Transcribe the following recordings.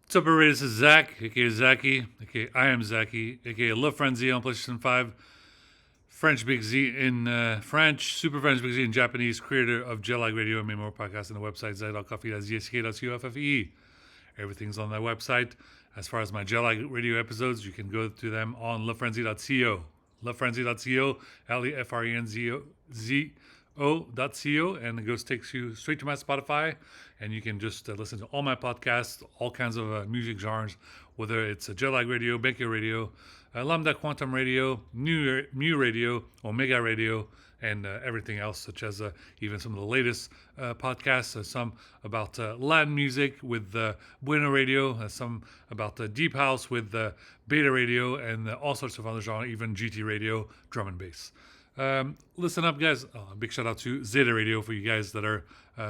What's up, everybody? This is Zack, aka Zacky, aka I am Zacky, aka Love Frenzy on PlayStation 5, French Big Z in French, Super French Big Z in Japanese, creator of Jellag Radio and many more podcasts on the website, z.coffee.zsk.coffe. Everything's on that website. As far as my Jellag Radio episodes, you can go to them on lovefrenzy.co. Lovefrenzy.co, LEFRENZO.co, and it takes you straight to my Spotify, and you can just listen to all my podcasts, all kinds of music genres, whether it's a Jellag Radio, Benke Radio, Lambda Quantum Radio, Mu Radio, Omega Radio, and everything else, such as even some of the latest podcasts, some about Latin music with Bueno Radio, some about Deep House with Beta Radio, and all sorts of other genres, even GT Radio, drum and bass. Listen up, guys. A big shout out to Zeta Radio for you guys that are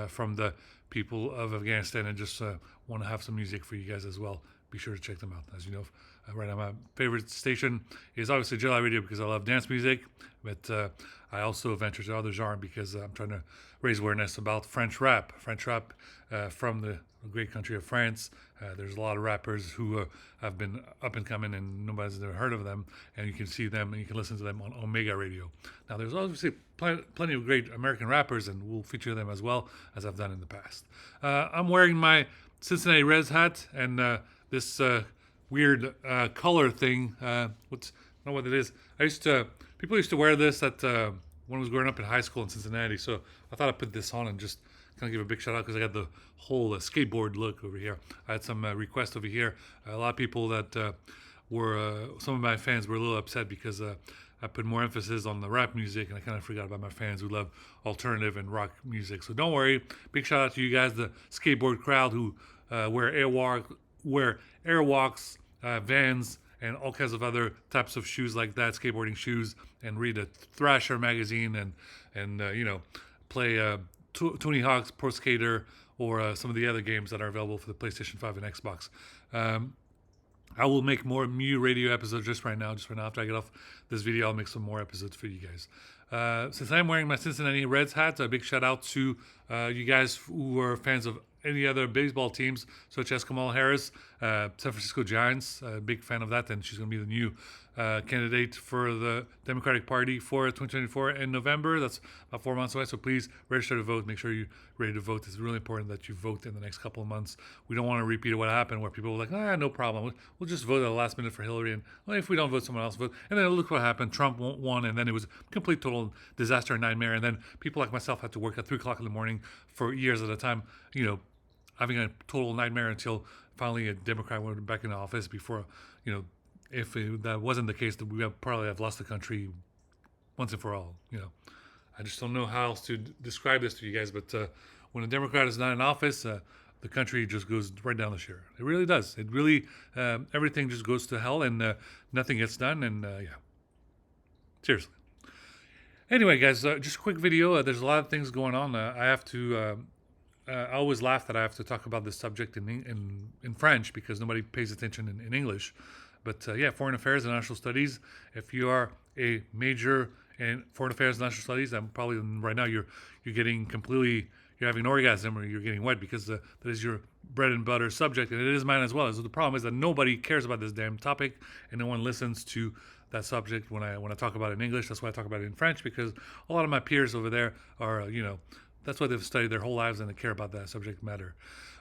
from the people of Afghanistan and just want to have some music for you guys as well. Be sure to check them out. As you know, right now my favorite station is obviously Jelly Radio because I love dance music, but I also venture to other genres because I'm trying to raise awareness about French rap. French rap from the great country of France. There's a lot of rappers who have been up and coming and nobody's ever heard of them, and you can see them and you can listen to them on Omega Radio. Now there's obviously plenty of great American rappers, and we'll feature them as well as I've done in the past. I'm wearing my Cincinnati Reds hat and this weird color thing. I don't know what it is. People used to wear this when I was growing up in high school in Cincinnati, so I thought I'd put this on and just kind of give a big shout out because I got the whole skateboard look over here. I had some requests over here. A lot of people that were some of my fans were a little upset because I put more emphasis on the rap music, and I kind of forgot about my fans who love alternative and rock music. So don't worry. Big shout out to you guys, the skateboard crowd who wear airwalks, Vans, and all kinds of other types of shoes like that, skateboarding shoes, and read a Thrasher magazine and play Tony Hawk's Pro Skater or some of the other games that are available for the PlayStation 5 and Xbox. I will make more Mew Radio episodes just right now after I get off this video. I'll make some more episodes for you guys. Since I'm wearing my Cincinnati Reds hat, a big shout out to you guys who are fans of any other baseball teams, such as Kamala Harris, San Francisco Giants. A big fan of that, and she's going to be the new candidate for the Democratic Party for 2024 in November. That's about 4 months away, so please register to vote. Make sure you're ready to vote. It's really important that you vote in the next couple of months. We don't want to repeat what happened where people were like, no problem. We'll just vote at the last minute for Hillary, and if we don't vote, someone else vote. And then look what happened. Trump won, and then it was a complete, total disaster and nightmare. And then people like myself had to work at 3 o'clock in the morning for years at a time, having a total nightmare until finally a Democrat went back in office before, if that wasn't the case, that we would probably have lost the country once and for all. I just don't know how else to describe this to you guys, but when a Democrat is not in office, the country just goes right down the shitter. It really does. It really, everything just goes to hell, and nothing gets done, and seriously. Anyway, guys, just a quick video. There's a lot of things going on. I have to... I always laugh that I have to talk about this subject in French because nobody pays attention in English. But foreign affairs and national studies. If you are a major in foreign affairs and national studies, I'm probably right now you're having an orgasm or you're getting wet because that is your bread and butter subject, and it is mine as well. So the problem is that nobody cares about this damn topic, and no one listens to that subject when I talk about it in English. That's why I talk about it in French, because a lot of my peers over there are that's why they've studied their whole lives and they care about that subject matter.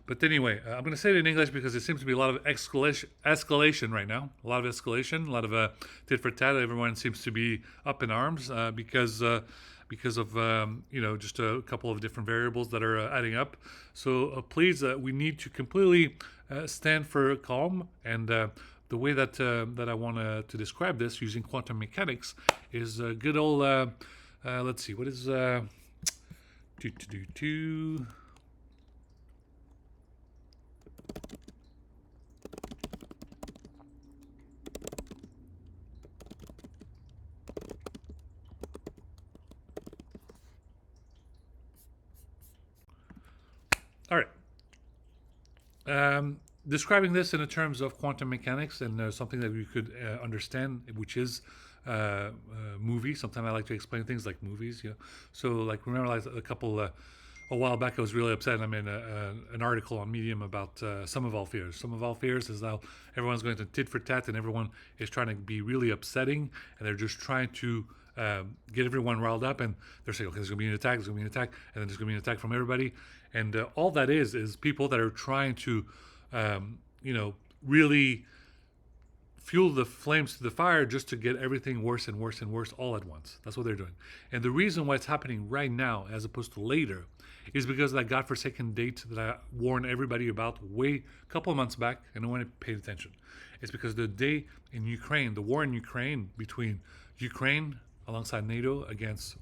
But anyway, I'm going to say it in English because there seems to be a lot of escalation right now. A lot of escalation, a lot of tit for tat. Everyone seems to be up in arms because of just a couple of different variables that are adding up. So please, we need to completely stand for calm. And the way that I want to describe this using quantum mechanics is good old. Let's see, what is all right. Describing this in the terms of quantum mechanics and something that we could understand, which is movies. Sometimes I like to explain things like movies. So like remember like a couple a while back I was really upset. I made an article on Medium about Sum of All Fears. Sum of All Fears is how everyone's going to tit for tat, and everyone is trying to be really upsetting, and they're just trying to get everyone riled up, and they're saying, okay, there's going to be an attack, there's going to be an attack, and then there's going to be an attack from everybody. And all that is people that are trying to, really fuel the flames to the fire just to get everything worse and worse and worse all at once. That's what they're doing. And the reason why it's happening right now as opposed to later is because of that godforsaken date that I warned everybody about a couple of months back, and no one paid attention. It's because the day in Ukraine, the war in Ukraine between Ukraine alongside NATO against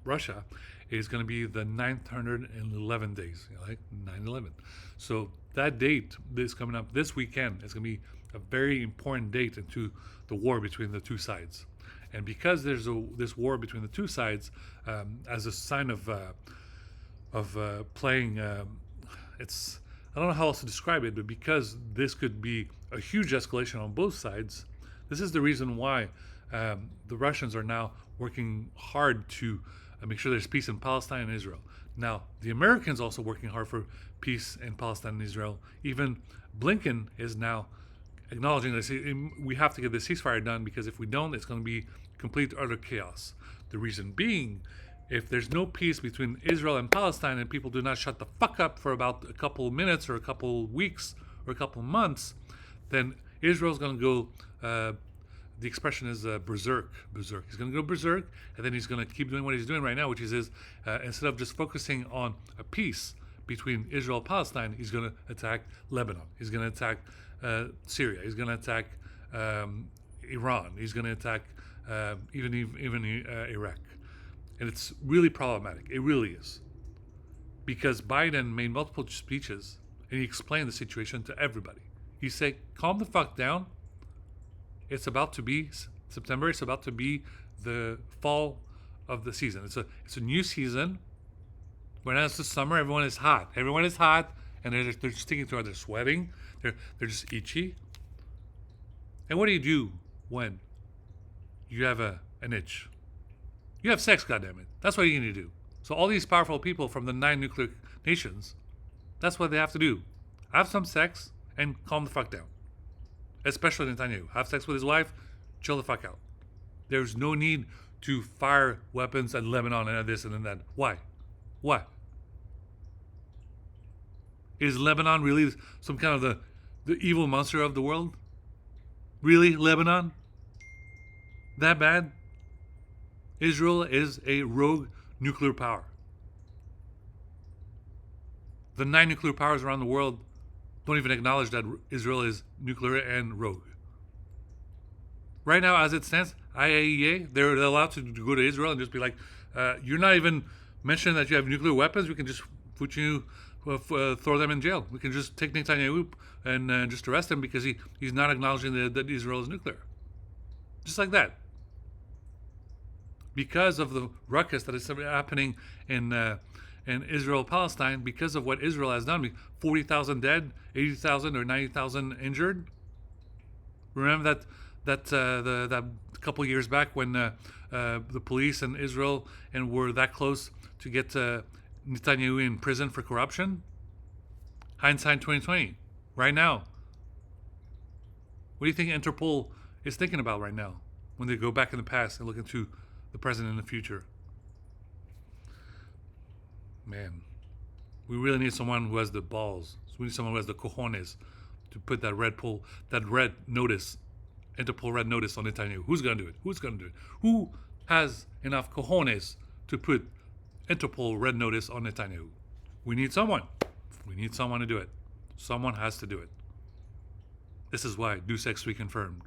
Russia is going to be the 911 days, like 9/11. So that date is coming up this weekend. It's going to be a very important date into the war between the two sides. And because there's this war between the two sides, as a sign of playing, it's, I don't know how else to describe it, but because this could be a huge escalation on both sides, this is the reason why the Russians are now working hard to make sure there's peace in Palestine and Israel. Now, the Americans also working hard for peace in Palestine and Israel. Even Blinken is now acknowledging this. We have to get this ceasefire done, because if we don't, it's going to be complete utter chaos. The reason being, if there's no peace between Israel and Palestine and people do not shut the fuck up for about a couple of minutes or a couple of weeks or a couple of months, then Israel's going to go, the expression is berserk. He's going to go berserk, and then he's going to keep doing what he's doing right now, which is instead of just focusing on a peace between Israel and Palestine, he's going to attack Lebanon. He's going to attack Syria. He's going to attack Iran. He's going to attack even Iraq. And it's really problematic. It really is. Because Biden made multiple speeches, and he explained the situation to everybody. He said, calm the fuck down. It's about to be September. It's about to be the fall of the season. It's a new season. When it's the summer, everyone is hot. And they're just sticking to it. They're sweating. They're just itchy. And what do you do when you have an itch? You have sex, goddammit. That's what you need to do. So all these powerful people from the 9 nuclear nations, that's what they have to do. Have some sex and calm the fuck down. Especially Netanyahu. Have sex with his wife, chill the fuck out. There's no need to fire weapons at Lebanon and this and that. Why? Is Lebanon really some kind of the evil monster of the world? Really, Lebanon? That bad? Israel is a rogue nuclear power. The 9 nuclear powers around the world don't even acknowledge that Israel is nuclear and rogue. Right now, as it stands, IAEA, they're allowed to go to Israel and just be like, you're not even mentioning that you have nuclear weapons. We can just put you, throw them in jail. We can just take Netanyahu and just arrest him because he's not acknowledging that Israel is nuclear. Just like that. Because of the ruckus that is happening in Israel-Palestine, because of what Israel has done, 40,000 dead, 80,000 or 90,000 injured. Remember that couple years back when the police in Israel and were that close to get Netanyahu in prison for corruption? Hindsight 2020. Right now. What do you think Interpol is thinking about right now when they go back in the past and look into the present and the future? Man, we really need someone who has the balls. We need someone who has the cojones to put that red notice, Interpol red notice on Netanyahu. Who's going to do it? Who has enough cojones to put Interpol red notice on Netanyahu? We need someone. We need someone to do it. Someone has to do it. This is why Deus Ex reconfirmed.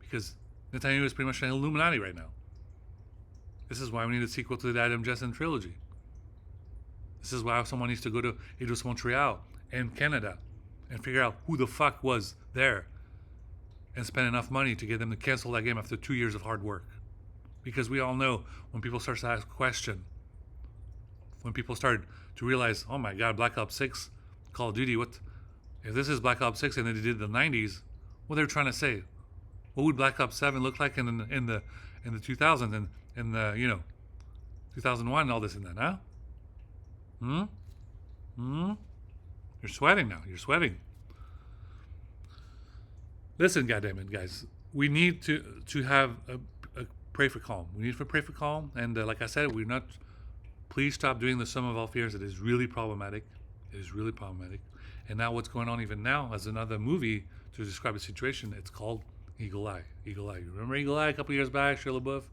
Because Netanyahu is pretty much an Illuminati right now. This is why we need a sequel to the Adam Jessen trilogy. This is why someone needs to go to Eidos Montreal and Canada and figure out who the fuck was there and spend enough money to get them to cancel that game after 2 years of hard work. Because we all know when people start to ask questions, when people start to realize, oh my God, Black Ops 6, Call of Duty, what? If this is Black Ops 6 and they did the 90s, what they're trying to say? What would Black Ops 7 look like in the 2000s and in the 2001 and all this and that, huh? Hmm? Hmm? You're sweating now. You're sweating. Listen, goddammit, guys. We need to have a pray for calm. We need to pray for calm. And like I said, we're not. Please stop doing the sum of all fears. It is really problematic. It is really problematic. And now what's going on even now as another movie to describe the situation, it's called Eagle Eye. Eagle Eye. You remember Eagle Eye a couple years back, Shia LaBeouf?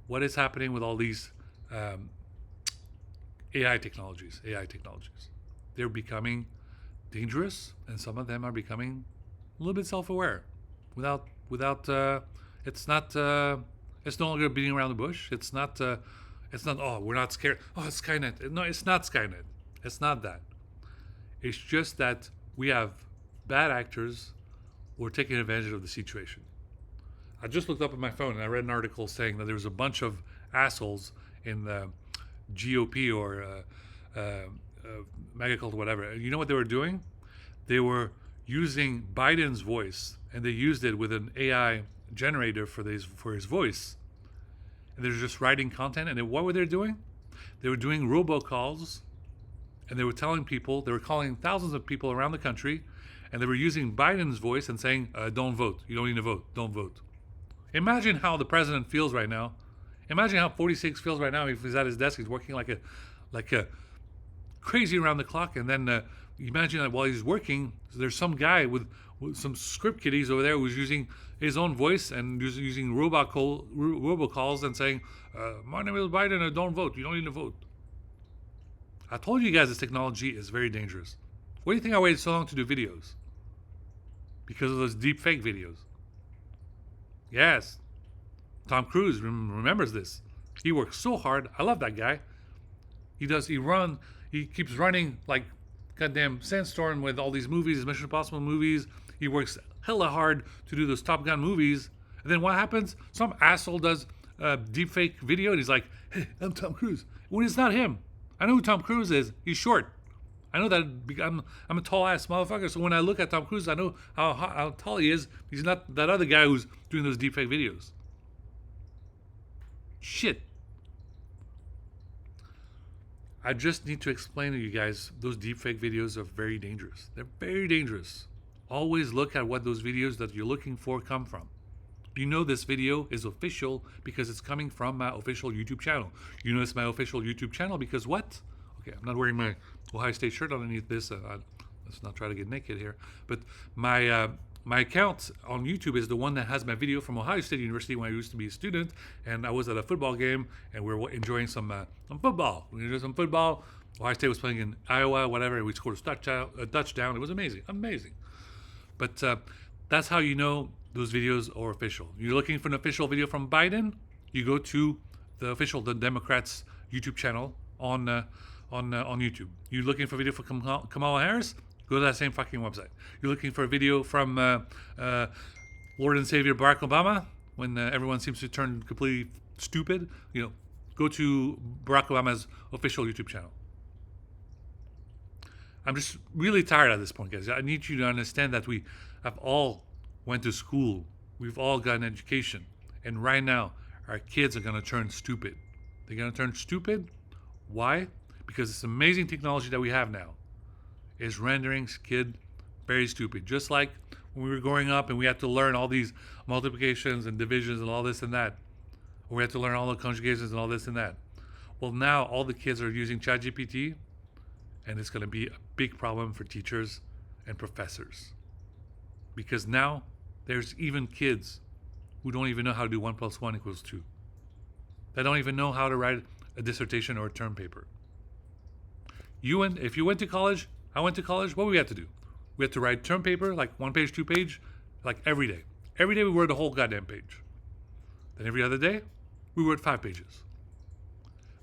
What is happening with all these um, AI technologies? AI technologies. They're becoming dangerous, and some of them are becoming a little bit self-aware. Without it's not it's no longer beating around the bush. It's not, oh, we're not scared. Oh, it's Skynet. No, it's not Skynet. It's not that. It's just that we have bad actors who are taking advantage of the situation. I just looked up on my phone and I read an article saying that there was a bunch of assholes in the GOP or mega cult, whatever. You know what they were doing? They were using Biden's voice, and they used it with an AI generator for his voice. And they're just writing content. And then what were they doing? They were doing robocalls, and they were telling people, they were calling thousands of people around the country, and they were using Biden's voice and saying, "Don't vote. You don't need to vote. Don't vote." Imagine how the president feels right now. Imagine how 46 feels right now if he's at his desk. He's working like a crazy around the clock, and then imagine that while he's working, there's some guy with some script kiddies over there who's using his own voice and using robocalls and saying, "My name is Biden, and don't vote. You don't need to vote." I told you guys this technology is very dangerous. Why do you think I waited so long to do videos? Because of those deep fake videos. Yes, Tom Cruise remembers this. He works so hard. I love that guy. He keeps running like goddamn sandstorm with all these movies, Mission Impossible movies. He works hella hard to do those Top Gun movies. And then what happens? Some asshole does a deepfake video and he's like, "Hey, I'm Tom Cruise." When it's not him. I know who Tom Cruise is. He's short. I know that I'm a tall ass motherfucker. So when I look at Tom Cruise, I know how tall he is. He's not that other guy who's doing those deepfake videos. Shit. I just need to explain to you guys, those deepfake videos are very dangerous. They're very dangerous. Always look at what those videos that you're looking for come from. You know this video is official because it's coming from my official YouTube channel. You know it's my official YouTube channel because what? Okay, I'm not wearing my Ohio State shirt underneath this. Let's not try to get naked here. But my account on YouTube is the one that has my video from Ohio State University when I used to be a student, and I was at a football game, and we were enjoying some football. We enjoyed some football. Ohio State was playing in Iowa, whatever, and we scored a touchdown. It was amazing, amazing. But that's how you know those videos are official. You're looking for an official video from Biden, you go to the Democrats' YouTube channel on YouTube. You're looking for a video for Kamala Harris, go to that same fucking website. You're looking for a video from Lord and Savior Barack Obama, when everyone seems to turn completely stupid, go to Barack Obama's official YouTube channel. I'm just really tired at this point, guys. I need you to understand that we have all went to school. We've all got an education. And right now, our kids are going to turn stupid. They're going to turn stupid. Why? Because this amazing technology that we have now is rendering kid very stupid. Just like when we were growing up and we had to learn all these multiplications and divisions and all this and that. Or we had to learn all the conjugations and all this and that. Well, now all the kids are using ChatGPT, and it's going to be a big problem for teachers and professors. Because now there's even kids who don't even know how to do 1 + 1 = 2. They don't even know how to write a dissertation or a term paper. If you went to college, I went to college, what we had to do? We had to write term paper, like 1 page, 2 page, like every day. Every day we wrote a whole goddamn page. Then every other day, we wrote 5 pages.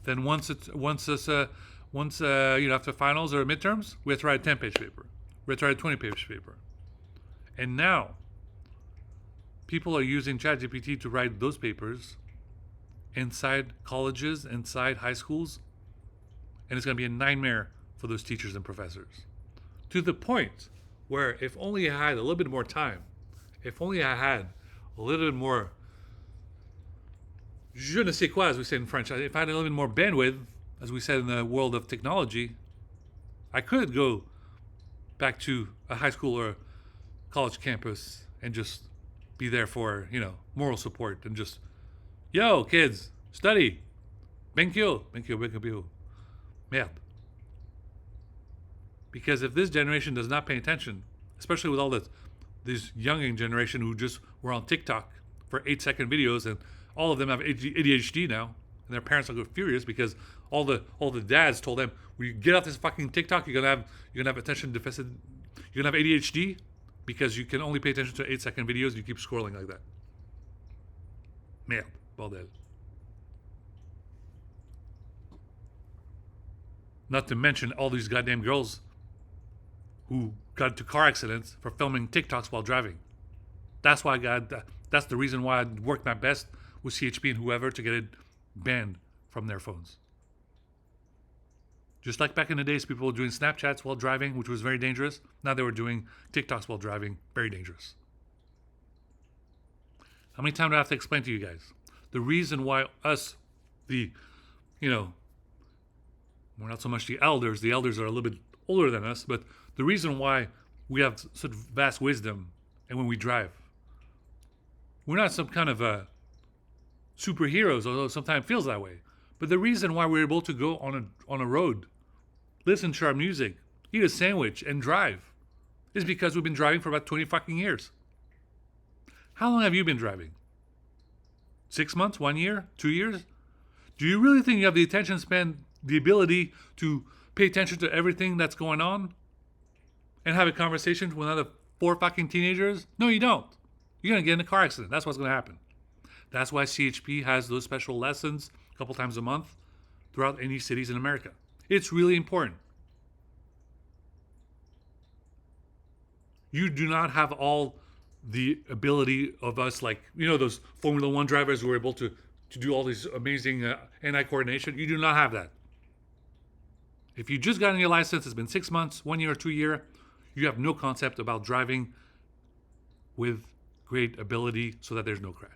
Then after finals or midterms, we had to write a 10-page paper. We had to write a 20-page paper. And now, people are using ChatGPT to write those papers inside colleges, inside high schools, and it's going to be a nightmare for those teachers and professors. To the point where if only I had a little bit more time, if only I had a little bit more je ne sais quoi, as we say in French, if I had a little bit more bandwidth, as we said, in the world of technology, I could go back to a high school or college campus and just be there for, moral support and just, yo, kids, study. Benkyo, benkyo, benkyo. Merde. Because if this generation does not pay attention, especially with all this young generation who just were on TikTok for 8-second videos, and all of them have ADHD now, and their parents will go furious because all the dads told them, "When you get off this fucking TikTok, you're gonna have attention deficit, you're gonna have ADHD because you can only pay attention to 8-second videos. And you keep scrolling like that." Merde, bordel. Not to mention all these goddamn girls who got into car accidents for filming TikToks while driving. That's why that's the reason why I worked my best with CHP and whoever to get it banned from their phones. Just like back in the days, people were doing Snapchats while driving, which was very dangerous. Now they were doing TikToks while driving, very dangerous. How many times do I have to explain to you guys? The reason why us, we're not so much the elders are a little bit older than us, but the reason why we have such vast wisdom and when we drive, we're not some kind of superheroes, although sometimes it feels that way. But the reason why we're able to go on a road, listen to our music, eat a sandwich, and drive is because we've been driving for about 20 fucking years. How long have you been driving? 6 months? 1 year? 2 years? Do you really think you have the attention span, the ability to pay attention to everything that's going on and have a conversation with another 4 fucking teenagers? No, you don't. You're going to get in a car accident. That's what's going to happen. That's why CHP has those special lessons a couple times a month throughout any cities in America. It's really important. You do not have all the ability of us, like, those Formula One drivers who are able to do all these amazing hand-eye coordination. You do not have that. If you just got your license, it's been 6 months, 1 year, or 2 years, you have no concept about driving with great ability so that there's no crash.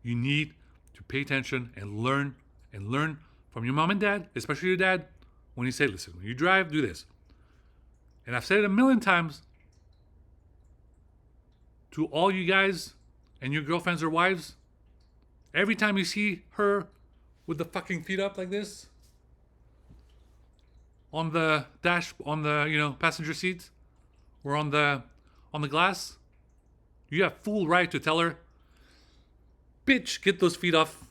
You need to pay attention and learn from your mom and dad, especially your dad, when you say, listen, when you drive, do this. And I've said it a million times to all you guys and your girlfriends or wives, every time you see her with the fucking feet up like this on the passenger seat or on the glass, you have full right to tell her, bitch, get those feet off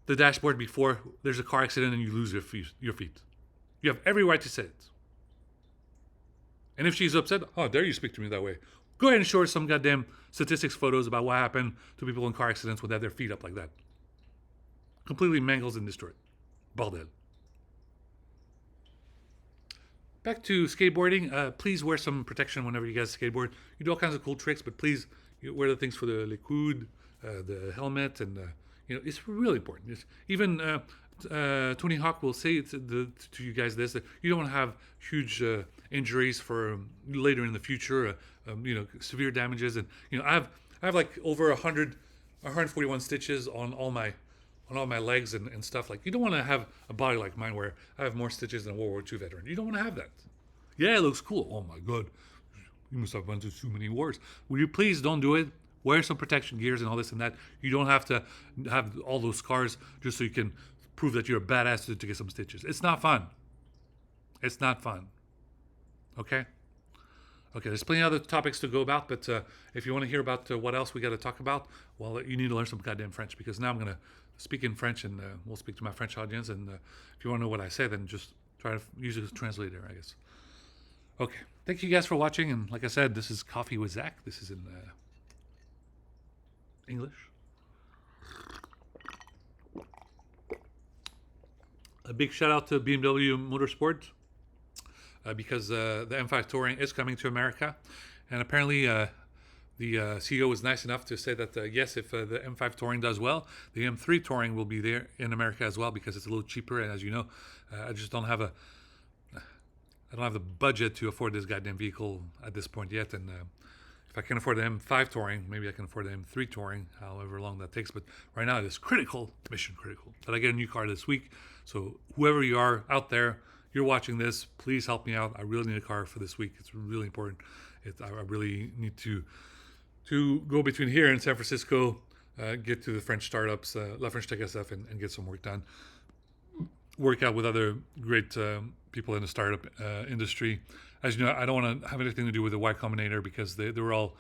the dashboard before there's a car accident and you lose your feet. You have every right to say it. And if she's upset, how dare you speak to me that way? Go ahead and show her some goddamn statistics photos about what happened to people in car accidents when they have their feet up like that. Completely mangled and destroyed. Bordel. Back to skateboarding. Please wear some protection whenever you guys skateboard. You do all kinds of cool tricks, but please wear the things for the les coudes, the helmet, and it's really important. Even Tony Hawk will say to you guys this, that you don't want to have huge injuries for later in the future, severe damages. And I have like over 141 stitches on all my legs and stuff. Like, you don't want to have a body like mine where I have more stitches than a World War II veteran. You don't want to have that. Yeah, it looks cool. Oh my God, you must have gone through too many wars. Will you please don't do it? Wear some protection gears and all this and that. You don't have to have all those scars just so you can prove that you're a badass to get some stitches. It's not fun. It's not fun. Okay? Okay, there's plenty of other topics to go about, but if you want to hear about what else we got to talk about, well, you need to learn some goddamn French, because now I'm going to speak in French, and we'll speak to my French audience, and if you want to know what I say, then just try to use it as a translator, I guess. Okay, thank you guys for watching, and like I said, this is Coffee with Zack. This is in English. A big shout out to BMW Motorsport, because the M5 Touring is coming to America, and apparently the CEO was nice enough to say that yes, if the M5 Touring does well, the M3 Touring will be there in America as well, because it's a little cheaper, and as you know, I just don't have the budget to afford this goddamn vehicle at this point yet, and If I can afford the M5 touring, maybe I can afford the M3 touring, however long that takes. But right now, it is critical, mission critical, that I get a new car this week. So whoever you are out there, you're watching this, please help me out. I really need a car for this week. It's really important. I really need to go between here and San Francisco, get to the French startups, La French Tech SF, and get some work done. Work out with other great people in the startup industry. As you know, I don't want to have anything to do with the Y Combinator because they were all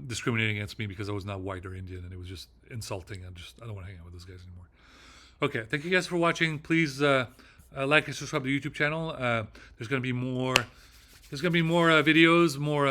discriminating against me because I was not white or Indian, and it was just insulting. I don't want to hang out with those guys anymore. Okay, thank you guys for watching. Please like and subscribe to the YouTube channel. There's going to be more. There's going to be more videos, more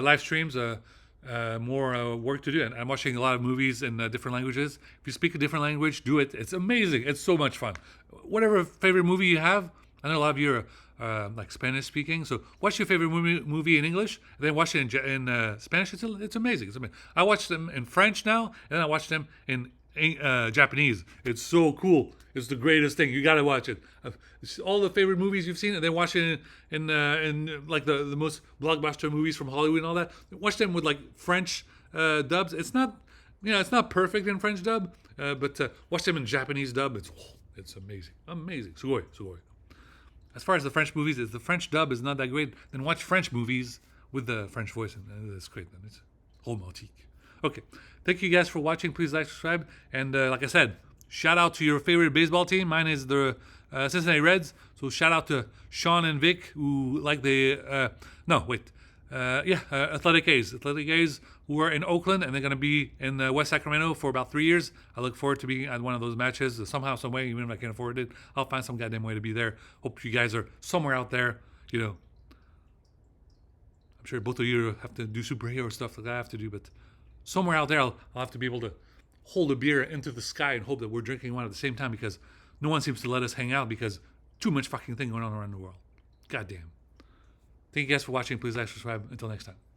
live streams, more work to do. And I'm watching a lot of movies in different languages. If you speak a different language, do it. It's amazing. It's so much fun. Whatever favorite movie you have, I know a lot of you are like Spanish speaking, so watch your favorite movie in English, and then watch it in Spanish. It's amazing. It's amazing. I watch them in French now, and then I watch them in Japanese. It's so cool. It's the greatest thing. You gotta watch it. All the favorite movies you've seen, and then watch it in like the most blockbuster movies from Hollywood and all that. Watch them with like French dubs. It's not it's not perfect in French dub, but watch them in Japanese dub. It's amazing, amazing. Sugoi, sugoi. As far as the French movies, if the French dub is not that great, then watch French movies with the French voice, and it's great. Then it's romantique. Okay, thank you guys for watching. Please like, subscribe, and like I said, shout out to your favorite baseball team. Mine is the Cincinnati Reds. So shout out to Sean and Vic who like the Athletic A's. Athletic A's who are in Oakland, and they're going to be in West Sacramento for about 3 years. I look forward to being at one of those matches somehow, some way. Even if I can't afford it, I'll find some goddamn way to be there. Hope you guys are somewhere out there. I'm sure both of you have to do superhero stuff like I have to do, but somewhere out there, I'll have to be able to hold a beer into the sky and hope that we're drinking one at the same time, because no one seems to let us hang out because too much fucking thing going on around the world. Goddamn. Thank you guys for watching. Please like, subscribe. Until next time.